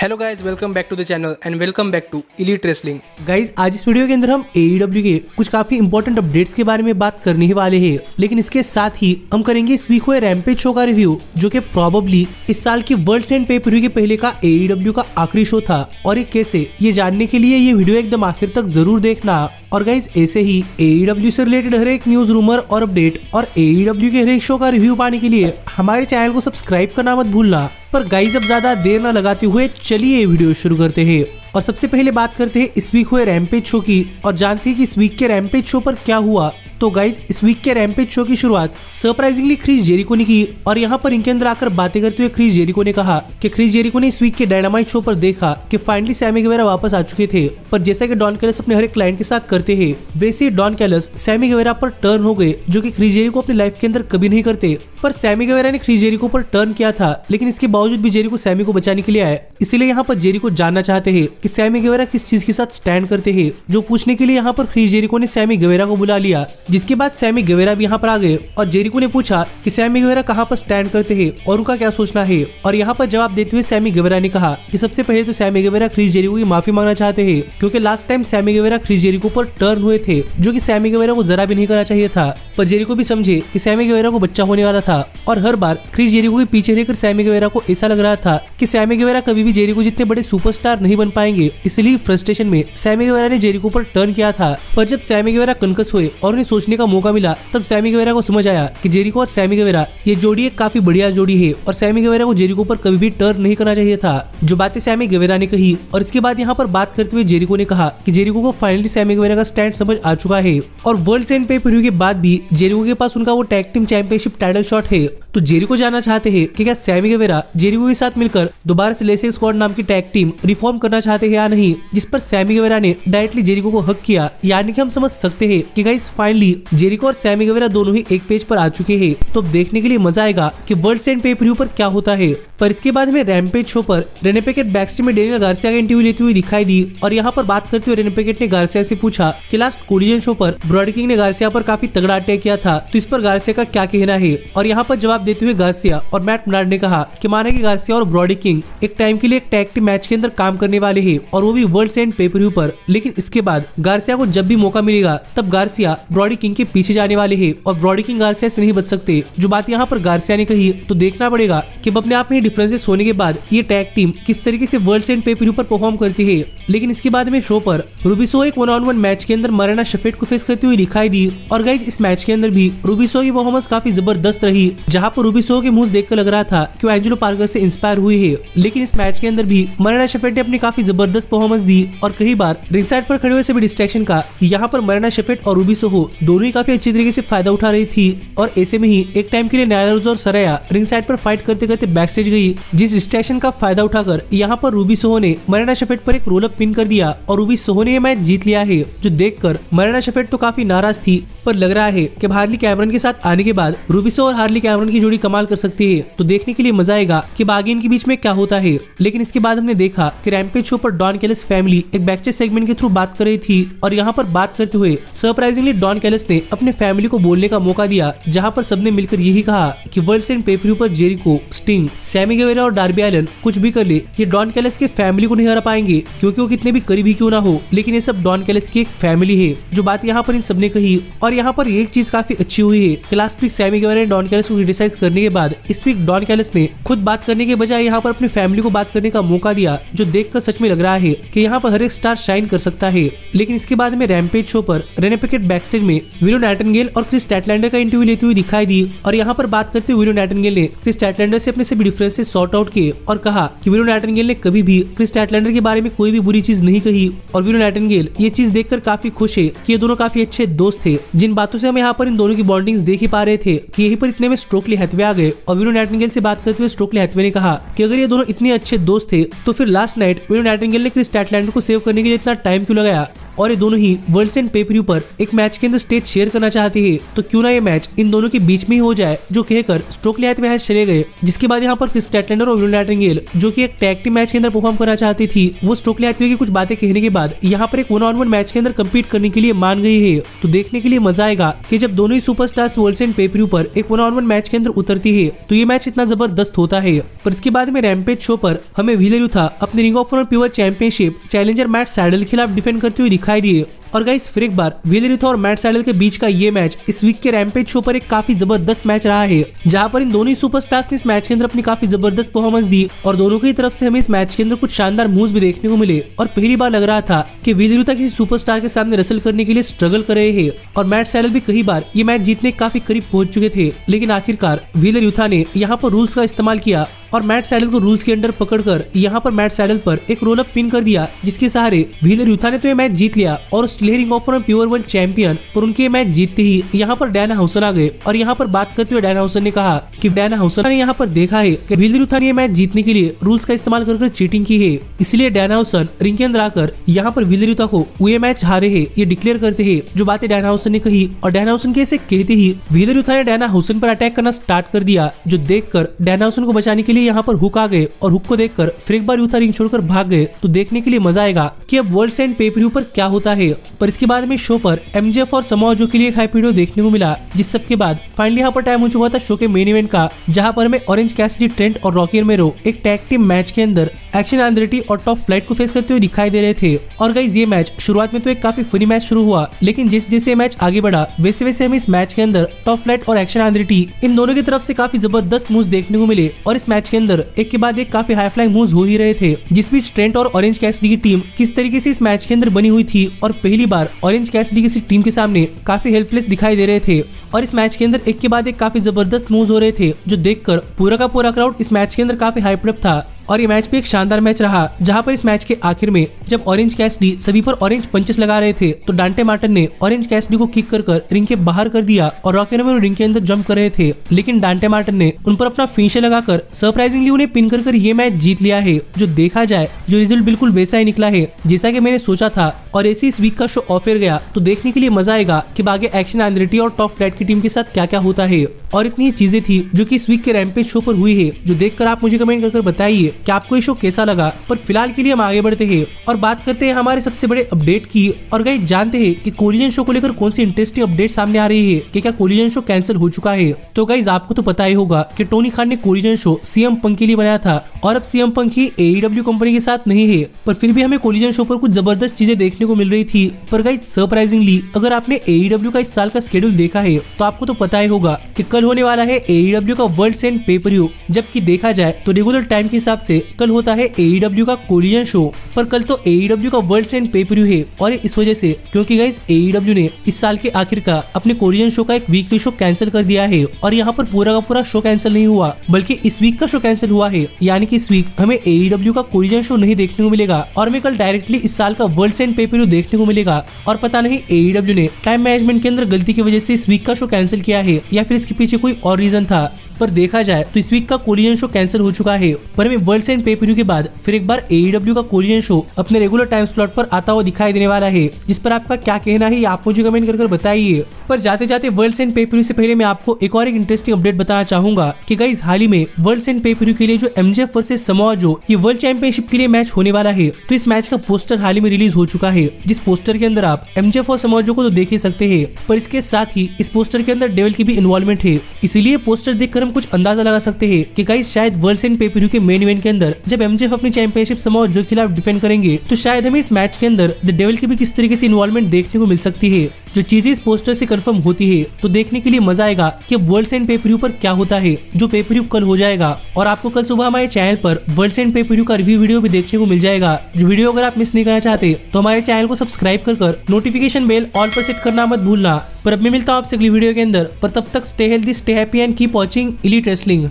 Hello guys, welcome back to the channel and welcome back to Elite Wrestling. Guys आज इस video के अंदर हम AEW के कुछ काफी इंपॉर्टेंट अपडेट्स के बारे में बात करने ही वाले हैं, लेकिन इसके साथ ही हम करेंगे इस वीक हुए रैम्पेज शो का रिव्यू, जो कि प्रोबेबली इस साल की वर्ल्ड्स एंड पे पर व्यू के पहले का AEW का आखिरी शो था और ये कैसे, ये जानने के लिए ये वीडियो एकदम आखिर तक जरूर देखना। और गाइज ऐसे ही AEW से रिलेटेड हर एक न्यूज, रूमर और अपडेट और AEW के हर एक शो का रिव्यू पाने के लिए हमारे चैनल को सब्सक्राइब करना मत भूलना। पर गाइज अब ज्यादा देर न लगाते हुए चलिए वीडियो शुरू करते हैं और सबसे पहले बात करते हैं इस वीक हुए रैम्पेज शो की और जानते हैं कि इस वीक के रैम्पेज शो पर क्या हुआ। तो गाइज इस वीक के रैम्पेज शो की शुरुआत सरप्राइजिंगली क्रिस जेरिको ने की और यहाँ पर इनके अंदर आकर बातें करते हुए क्रिस जेरिको ने कहा कि क्रिस जेरिको ने इस वीक के डायनामाइट शो पर देखा कि फाइनली सैमी गेवेरा वापस आ चुके थे, पर जैसा कि डॉन कैलस अपने हर एक क्लाइंट के साथ करते हैं वैसे ही डॉन कैलस सैमी गेवेरा पर टर्न हो गए, जो कि क्रिस जेरिको अपनी लाइफ के अंदर कभी नहीं करते। पर सैमी गेवेरा ने क्रिस जेरिको पर टर्न किया था, लेकिन इसके बावजूद भी जेरिको सैमी को बचाने के लिए आए। इसलिए यहाँ पर जेरिको जानना चाहते हैं कि सैमी गेवेरा किस चीज के साथ स्टैंड करते हैं, जो पूछने के लिए यहाँ पर क्रिस जेरिको ने सैमी गेवेरा को बुला लिया, जिसके बाद सैमी गेवेरा भी यहाँ पर आ गए और जेरिको ने पूछा कि सैमी गेवेरा कहाँ पर स्टैंड करते हैं और उनका क्या सोचना है। और यहाँ पर जवाब देते हुए सैमी गेवेरा ने कहा कि सबसे पहले तो सैमी गेवेरा क्रिस जेरिको की माफी मांगना चाहते हैं, क्योंकि last time Sammy Guevara Chris Jericho पर टर्न हुए थे, जो कि सैमी गेवेरा को जरा भी नहीं करना चाहिए था। पर जेरिको भी समझे कि सैमी गेवेरा को बच्चा होने वाला था और हर बार क्रिस जेरिको के पीछे रहकर सैमी गेवेरा को ऐसा लग रहा था कि सैमी गेवेरा कभी भी जेरिको जितने बड़े सुपरस्टार नहीं बन पाएंगे। इसलिए फ्रस्ट्रेशन में सैमी गेवेरा ने जेरिको पर टर्न किया था। पर जब सैमी गेवेरा कनकस हुए और उन्हें सोचने का मौका मिला, तब सैमी गेवेरा को समझ आया कि जेरिको और सैमी गेवेरा ये जोड़ी एक काफी बढ़िया जोड़ी है और सैमी गेवेरा को जेरिको पर कभी भी टर्न नहीं करना चाहिए था, जो बातें सैमी गेवेरा ने कही। और इसके बाद यहाँ पर बात करते हुए जेरिको ने कहा कि जेरिको को फाइनली सैमी गेवेरा का स्टैंड समझ आ चुका है और वर्ल्ड्स एंड पे पर व्यू के बाद भी जेरिको के पास उनका वो tag team championship title shot है। तो जेरिको जानना चाहते हैं कि क्या सैमी गेवेरा जेरिको के साथ मिलकर दोबारा से लेसेस स्क्वाड नाम की टैग टीम रिफॉर्म करना चाहते हैं या नहीं, जिस पर सैमी गेवेरा ने डायरेक्टली जेरिको को हक किया। यानी कि हम समझ सकते हैं कि गाइस फाइनली जेरिको और सैमी गेवेरा दोनों ही एक पेज पर आ चुके हैं। तो देखने के लिए मजा आएगा कि वर्ल्ड्स एंड पे पर व्यू पर क्या होता है। पर इसके बाद हमें रैम्पेज शो पर रेने पैकेट बैकस्टेज में डेनियल गार्सिया का इंटरव्यू लेते हुए दिखाई दी और यहाँ पर बात करते हुए रेने पैकेट ने गार्सिया से पूछा कि लास्ट कोलिजन शो पर ब्रॉडी किंग ने गार्सिया पर काफी तगड़ा अटैक किया था, तो इस पर गार्सिया का क्या कहना है। और यहाँ पर जवाब देते हुए गार्सिया और मैट मनार्ड ने कहा कि माना कि गार्सिया और ब्रॉडी किंग एक टाइम के लिए एक टैग टीम मैच के अंदर काम करने वाले हैं और वो भी वर्ल्ड्स एंड पे पर व्यू पर, लेकिन इसके बाद गार्सिया को जब भी मौका मिलेगा तब गार्सिया ब्रॉडी किंग के पीछे जाने वाले हैं और ब्रॉडी किंग गार्सिया से नहीं बच सकते। जो बात यहाँ पर गार्सिया ने कही, तो देखना पड़ेगा कि अपने आप में डिफरेंसेस होने के बाद ये टैग टीम किस तरीके से वर्ल्ड्स एंड पे पर व्यू पर परफॉर्म करती है। लेकिन इसके बाद में शो पर रूबिसो एक 1-on-1 मैच के अंदर मरीना शेफर्ड को फेस करती हुई दिखाई दी और गाइस इस मैच के अंदर भी रूबिसो की परफॉर्मेंस काफी जबरदस्त रही, जहां पर रूबिसो के मुंह देखकर लग रहा था कि वो एंजेलो पार्कर से इंस्पायर हुई है। लेकिन इस मैच के अंदर भी मरीना शेफर्ड ने अपनी काफी जबरदस्त परफॉर्मेंस दी और कई बार रिंग साइड पर खड़े हुए सभी डिस्ट्रैक्शन का यहाँ पर मरीना शेफर्ड और रूबिसो दोनों ही काफी अच्छी तरीके से फायदा उठा रही थी। और ऐसे में ही एक टाइम के लिए नायरा रोज और सराया रिंग साइड पर फाइट करते करते बैक स्टेज गई, जिस डिस्ट्रैक्शन का फायदा उठाकर यहाँ पर रूबिसो ने मरीना शेफर्ड पर एक रोल अप पिन कर दिया और रूबिसो ने ये मैच जीत लिया है, जो देखकर मरीना शेफर्ड तो काफी नाराज थी। पर लग रहा है कि हार्ली कैमरन के साथ आने के बाद रूबिसो और हार्ली कैमरन की जोड़ी कमाल कर सकती है, तो देखने के लिए मजा आएगा कि आगे इनके बीच में क्या होता है। लेकिन इसके बाद हमने देखा कि रैम्पेज शो पर डॉन कैलस फैमिली एक बैकस्टेज सेगमेंट के थ्रू बात कर रही थी और यहाँ पर बात करते हुए सरप्राइजिंगली डॉन कैलस ने अपने फैमिली को बोलने का मौका दिया, जहाँ पर सबने मिलकर यही कहा कि वर्ल्ड्स एंड पे पर व्यू पर जेरिको, स्टिंग, सैमी गेवेरा और डार्बी एलन कुछ भी कर ले, ये डॉन कैलस के फैमिली को नहीं हरा पाएंगे, क्योंकि वो कितने भी करीबी क्यों ना हो, लेकिन ये सब डॉन कैलस की एक फैमिली है। जो बात यहाँ पर इन सबने कही और यहाँ पर एक चीज काफी अच्छी हुई है कि लास्ट वीक सैमी गेवेरा ने डॉन कैलस को क्रिटिसाइज करने के बाद इस वीक डॉन कैलस ने खुद बात करने के बजाय यहाँ पर अपनी फैमिली को बात करने का मौका दिया, जो देखकर सच में लग रहा है कि यहाँ पर हर एक स्टार शाइन कर सकता है। लेकिन इसके बाद में रैम्पेज शो पर रेने पैकेट बैकस्टेज में विलो नाइटिंगेल और क्रिस स्टैटलैंडर का इंटरव्यू लेते हुए दिखाई दी और यहाँ पर बात करते हुए विलो नाइटिंगेल ने क्रिस स्टैटलैंडर से अपने सभी डिफरेंसेस सॉर्ट आउट किए और कहा कि विलो नाइटिंगेल ने कभी भी क्रिस स्टैटलैंडर के बारे में कोई भी बुरी चीज नहीं कही और विलो नाइटिंगेल ये चीज देखकर काफी खुश है कि ये दोनों काफी अच्छे दोस्त थे। जिन बातों से हम यहाँ पर इन दोनों की बॉन्डिंग्स देख ही पा रहे थे कि यहीं पर इतने में स्टोकली हैथवे आ गए और विलो नाइटिंगेल से बात करते हुए स्टोकली हैथवे ने कहा कि अगर ये दोनों इतने अच्छे दोस्त थे तो फिर लास्ट नाइट विलो नाइटिंगेल ने क्रिस स्टैटलैंडर को सेव करने के लिए इतना टाइम क्यों लगाया। और ये दोनों ही वर्ल्ड्स एंड पे पर व्यू पर एक मैच के अंदर स्टेज शेयर करना चाहते हैं, तो क्यों ना ये मैच इन दोनों के बीच में ही हो जाए, जो कहकर स्टोकली हाथवे यहाँ चले गए। जिसके बाद यहाँ पर क्रिस स्टैटलैंडर और विल नाइटिंगेल जो कि एक टैग टीम मैच के अंदर परफॉर्म करना चाहती थी, वो स्टोकली हाथवे की कुछ बातें कहने के बाद यहाँ पर एक 1-on-1 मैच के अंदर कम्पीट करने के लिए मान गई है। तो देखने के लिए मजा आएगा कि जब दोनों ही सुपरस्टार्स वर्ल्ड्स एंड पे पर व्यू पर एक 1-on-1 मैच के अंदर उतरती है, तो ये मैच इतना जबरदस्त होता है। पर इसके बाद में रैम्पेज शो पर हमें व्हीलर यूथा अपने Ring of Honor pure championship challenger Matt Sydal के खिलाफ डिफेंड करते हुए दिखाई दिए। और गाइस फिर एक बार व्हीलर यूथा और मैट सैडल के बीच का ये मैच इस वीक के रैम्पेज शो पर एक काफी जबरदस्त मैच रहा है, जहां पर इन दोनों ही सुपरस्टार्स ने इस मैच के अंदर अपनी काफी जबरदस्त परफॉर्मेंस दी और दोनों की तरफ से हमें इस मैच के अंदर कुछ शानदार मूव्स भी देखने को मिले। और पहली बार लग रहा था कि व्हीलर यूथा किसी सुपरस्टार के सामने रसल करने के लिए स्ट्रगल कर रहे हैं और मैट सैडल भी कई बार ये मैच जीतने काफी करीब पहुंच चुके थे, लेकिन आखिरकार व्हीलर यूथा ने यहाँ पर रूल्स का इस्तेमाल किया और मैट सैडल को रूल्स के अंडर पकड़कर यहाँ पर मैट सैडल पर एक रोल अप पिन कर दिया, जिसके सहारे व्हीलर यूथा ने तो ये मैच जीत लिया और Ring of Honor pure world champion पर उनके मैच जीतते ही यहाँ पर डैना हाउसन आ गए। और यहाँ पर बात करते हुए डैना हाउसन ने कहा कि डैना हाउसन ने यहाँ पर देखा है कि व्हीलर यूथा ने ये मैच जीतने के लिए रूल्स का इस्तेमाल कर चीटिंग की है, इसलिए डैना हाउसन रिंग के अंदर आकर यहाँ पर व्हीलर यूथा को वो ये मैच हारे है ये डिक्लेयर करते हैं, जो बातें डैना हाउसन ने कही। और डैना हाउसन के ऐसे कहते ही व्हीलर यूथा ने डैना हाउसन पर अटैक करना स्टार्ट कर दिया, जो देखकर डैना हाउसन को बचाने के लिए यहाँ पर हुक आ गए और हुक को देखकर फिर एक बार यूथा रिंग छोड़कर भाग गए। तो देखने के लिए मजा आएगा कि अब वर्ल्ड्स एंड पे पर व्यू पर क्या होता है। पर इसके बाद में शो पर एमजेएफ और समोआ जो के लिए एक हाइप वीडियो देखने को मिला, जिस सब के बाद फाइनली यहाँ पर टाइम हो चुका था शो के मेन इवेंट का, जहाँ पर हमें ऑरेंज कैसिडी, ट्रेंट और रॉकी रोमेरो एक टैग टीम मैच के अंदर एक्शन एंड्रेटी और टॉप फ्लाइट को फेस करते हुए दिखाई दे रहे थे। और गाइस ये मैच शुरुआत में तो एक काफी फनी मैच शुरू हुआ, लेकिन जैसे जैसे मैच आगे बढ़ा वैसे वैसे हमें इस मैच के अंदर टॉप फ्लाइट और एक्शन एंड्रेटी इन दोनों की तरफ से काफी जबरदस्त मूव्स देखने को मिले। और इस मैच के अंदर एक के बाद एक काफी हाई फ्लाइंग मूव्स हो ही रहे थे, जिस बीच ट्रेंट और ऑरेंज कैसिडी की टीम किस तरीके से इस मैच के अंदर बनी हुई थी और पहली बार ऑरेंज कैसिडी किसी टीम के सामने काफी हेल्पलेस दिखाई दे रहे थे। और इस मैच के अंदर एक के बाद एक काफी जबरदस्त मूव्स हो रहे थे, जो देखकर पूरा का पूरा क्राउड इस मैच के अंदर काफी हाइप्ड अप था। और ये मैच भी एक शानदार मैच रहा, जहां पर इस मैच के आखिर में जब ऑरेंज कैसिडी सभी पर ऑरेंज पंचेस लगा रहे थे, तो डांटे मार्टिन ने ऑरेंज कैसिडी को किक कर रिंग के बाहर कर दिया और रॉकी रोमेरो रिंग के अंदर जंप कर रहे थे, लेकिन डांटे मार्टिन ने उन पर अपना फिनिशर लगाकर सरप्राइजिंगली उन्हें पिन कर ये मैच जीत लिया है। जो देखा जाए जो रिजल्ट बिल्कुल वैसा ही निकला है जैसा कि मैंने सोचा था। और ऐसे इस वीक का शो ऑफ एयर गया, तो देखने के लिए मजा आएगा कि आगे एक्शन एंड्रेटी और टॉप फ्लाइट की टीम के साथ क्या क्या होता है। और इतनी चीजें थी जो कि इस वीक के रैम्पेज शो पर हुई है, जो देखकर आप मुझे कमेंट कर बताइए कि आपको ये शो कैसा लगा। पर फिलहाल के लिए हम आगे बढ़ते हैं और बात करते हैं हमारे सबसे बड़े अपडेट की। और गाइस जानते हैं कि कोलिजन शो को लेकर कौन सी इंटरेस्टिंग अपडेट सामने आ रही है कि क्या कोलिजन शो कैंसिल हो चुका है। तो गाइस आपको तो पता ही होगा कि टोनी खान ने कोलिजन शो सीएम पंक के लिए बनाया था और अब सीएम पंक ही एईडब्ल्यू कंपनी के साथ नहीं है, पर फिर भी हमें कोलिजन शो पर कुछ जबरदस्त चीजें देखने को मिल रही थी। पर गाइस सरप्राइजिंगली अगर आपने एईडब्ल्यू का इस साल का शेड्यूल देखा है, तो आपको तो पता ही होगा कि कल होने वाला है एईडब्ल्यू का वर्ल्ड्स एंड पे पर व्यू, जबकि देखा जाए तो रेगुलर टाइम के हिसाब से कल होता है एईडब्ल्यू का कोलिजन शो। पर कल तो एईडब्ल्यू का वर्ल्ड्स एंड पे पर व्यू है, और इस वजह से क्योंकि गाइस एईडब्ल्यू ने इस साल के आखिर का अपने कोलिजन शो का एक वीकली शो कैंसिल कर दिया है। और यहाँ पर पूरा का पूरा शो कैंसिल नहीं हुआ, बल्कि इस वीक का शो कैंसिल हुआ है, यानी कि इस वीक हमें एईडब्ल्यू का कोलिजन शो नहीं देखने को मिलेगा और हमें कल डायरेक्टली इस साल का वर्ल्ड्स एंड पे पर व्यू देखने को मिलेगा। और पता नहीं एईडब्ल्यू ने टाइम मैनेजमेंट के अंदर गलती की वजह से इस वीक का शो कैंसिल किया है या फिर इसके पीछे कोई और रीजन था। पर देखा जाए तो इस वीक का कोलिजन शो कैंसिल हो चुका है, पर हमें वर्ल्ड्स एंड पे पर व्यू के बाद फिर एक बार एईडब्ल्यू का कोलिजन शो अपने रेगुलर टाइम स्लॉट पर आता हुआ दिखाई देने वाला है, जिस पर आपका क्या कहना है आप मुझे कमेंट कर बताइए। पर जाते जाते वर्ल्ड्स एंड पे पर व्यू से पहले मैं आपको एक और एक इंटरेस्टिंग अपडेट बताना चाहूंगा कि गाइस हाल ही में वर्ल्ड्स एंड पे पर व्यू के लिए जो एमजेएफ वर्सेस समोआ जो ये वर्ल्ड चैंपियनशिप के लिए मैच होने वाला है, तो इस मैच का पोस्टर हाल ही में रिलीज हो चुका है, जिस पोस्टर के अंदर आप एमजेएफ और समोआ जो को तो देख ही सकते हैं, पर इसके साथ ही इस पोस्टर के अंदर डेविल की भी इन्वॉल्वमेंट है। इसीलिए पोस्टर देखकर हम कुछ अंदाजा लगा सकते हैं कि गाइस शायद वर्ल्ड्स एंड पे पर व्यू के मेन इवेंट के अंदर जब एमजेएफ अपनी चैंपियनशिप समोआ जो के खिलाफ डिफेंड करेंगे, तो शायद हमें इस मैच के अंदर द डेविल की भी किस तरीके से इन्वॉल्वमेंट देखने को मिल सकती है। जो चीजें इस पोस्टर से कंफर्म होती है, तो देखने के लिए मजा आएगा कि वर्ल्ड्स एंड पे पर व्यू पर क्या होता है, जो पे पर व्यू कल हो जाएगा। और आपको कल सुबह हमारे चैनल पर वर्ल्ड्स एंड पे पर व्यू का रिव्यू वीडियो भी देखने को मिल जाएगा। जो वीडियो अगर आप मिस नहीं करना चाहते तो हमारे चैनल को सब्सक्राइब कर नोटिफिकेशन बेल ऑल पर सेट करना मत भूलना। पर अब मैं मिलता हूँ आपसे अगली वीडियो के अंदर, पर तब तक stay healthy, stay happy and keep watching elite wrestling.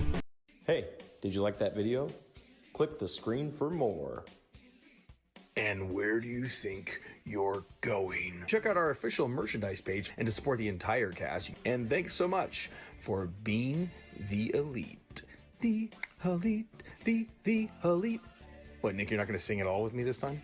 Hey, did you like that video? Click the screen for more. And where do you think you're going? Check out our official merchandise page and to support the entire cast. And thanks so much for being the elite. The elite, the elite. What, Nick, you're not going to sing it all with me this time?